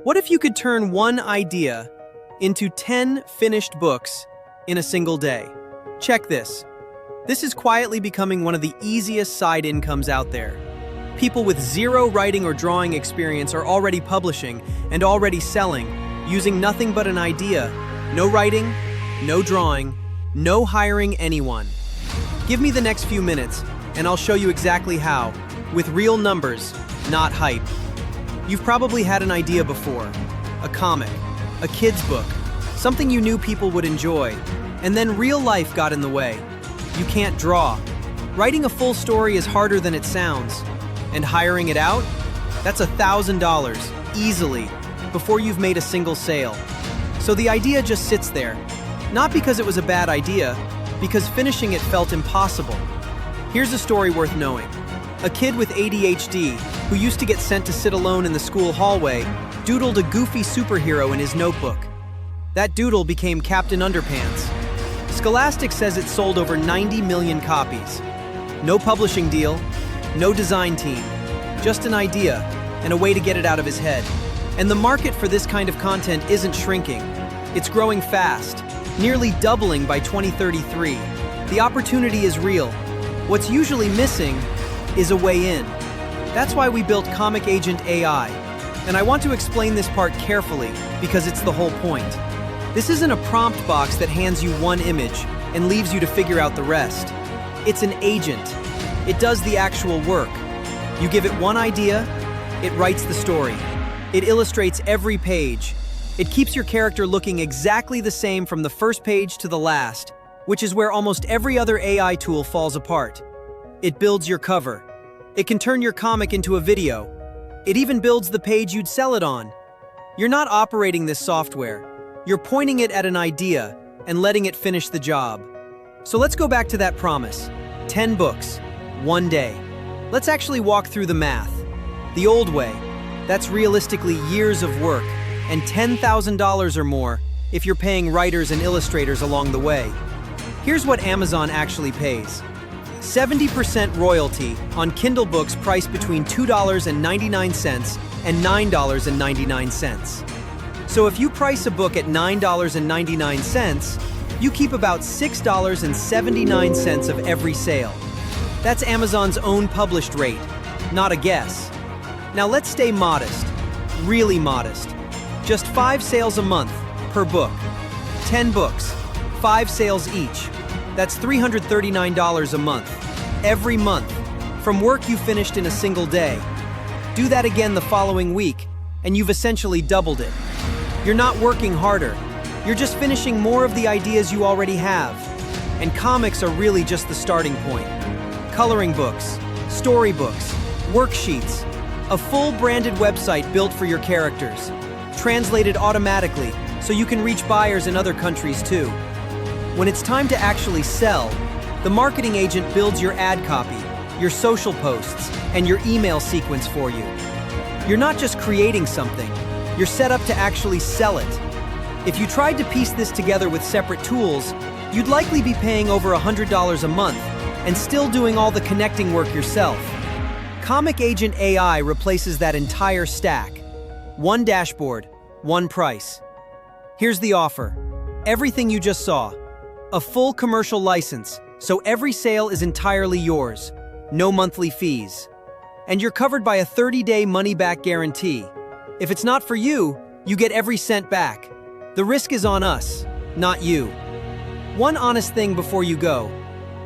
What if you could turn one idea into 10 finished books in a single day? Check this. This is quietly becoming one of the easiest side incomes out there. People with zero writing or drawing experience are already publishing and already selling, using nothing but an idea. No writing, no drawing, no hiring anyone. Give me the next few minutes, and I'll show you exactly how, with real numbers, not hype. You've probably had an idea before, a comic, a kid's book, something you knew people would enjoy, and then real life got in the way. You can't draw. Writing a full story is harder than it sounds, and hiring it out? That's $1,000, easily, before you've made a single sale. So the idea just sits there, not because it was a bad idea, because finishing it felt impossible. Here's a story worth knowing. A kid with ADHD, who used to get sent to sit alone in the school hallway, doodled a goofy superhero in his notebook. That doodle became Captain Underpants. Scholastic says it sold over 90 million copies. No publishing deal, no design team, just an idea and a way to get it out of his head. And the market for this kind of content isn't shrinking. It's growing fast, nearly doubling by 2033. The opportunity is real. What's usually missing is a way in. That's why we built Comic Agent AI. And I want to explain this part carefully because it's the whole point. This isn't a prompt box that hands you one image and leaves you to figure out the rest. It's an agent. It does the actual work. You give it one idea, it writes the story. It illustrates every page. It keeps your character looking exactly the same from the first page to the last, which is where almost every other AI tool falls apart. It builds your cover. It can turn your comic into a video. It even builds the page you'd sell it on. You're not operating this software. You're pointing it at an idea and letting it finish the job. So let's go back to that promise. 10 books, one day. Let's actually walk through the math. The old way, that's realistically years of work and $10,000 or more if you're paying writers and illustrators along the way. Here's what Amazon actually pays. 70% royalty on Kindle books priced between $2.99 and $9.99. So if you price a book at $9.99, you keep about $6.79 of every sale. That's Amazon's own published rate, not a guess. Now let's stay modest, really modest. Just 5 sales a month per book. 10 books, 5 sales each. That's $339 a month, every month, from work you finished in a single day. Do that again the following week, and you've essentially doubled it. You're not working harder. You're just finishing more of the ideas you already have. And comics are really just the starting point. Coloring books, storybooks, worksheets, a full branded website built for your characters, translated automatically so you can reach buyers in other countries too. When it's time to actually sell, the marketing agent builds your ad copy, your social posts, and your email sequence for you. You're not just creating something, you're set up to actually sell it. If you tried to piece this together with separate tools, you'd likely be paying over $100 a month and still doing all the connecting work yourself. Comic Agent AI replaces that entire stack. One dashboard, one price. Here's the offer. Everything you just saw. A full commercial license, so every sale is entirely yours. No monthly fees. And you're covered by a 30-day money-back guarantee. If it's not for you, you get every cent back. The risk is on us, not you. One honest thing before you go.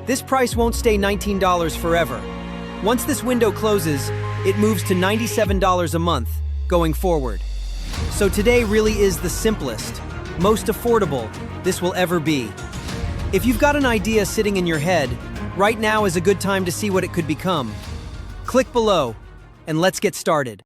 This price won't stay $19 forever. Once this window closes, it moves to $97 a month, going forward. So today really is the simplest, most affordable this will ever be. If you've got an idea sitting in your head, right now is a good time to see what it could become. Click below, and let's get started.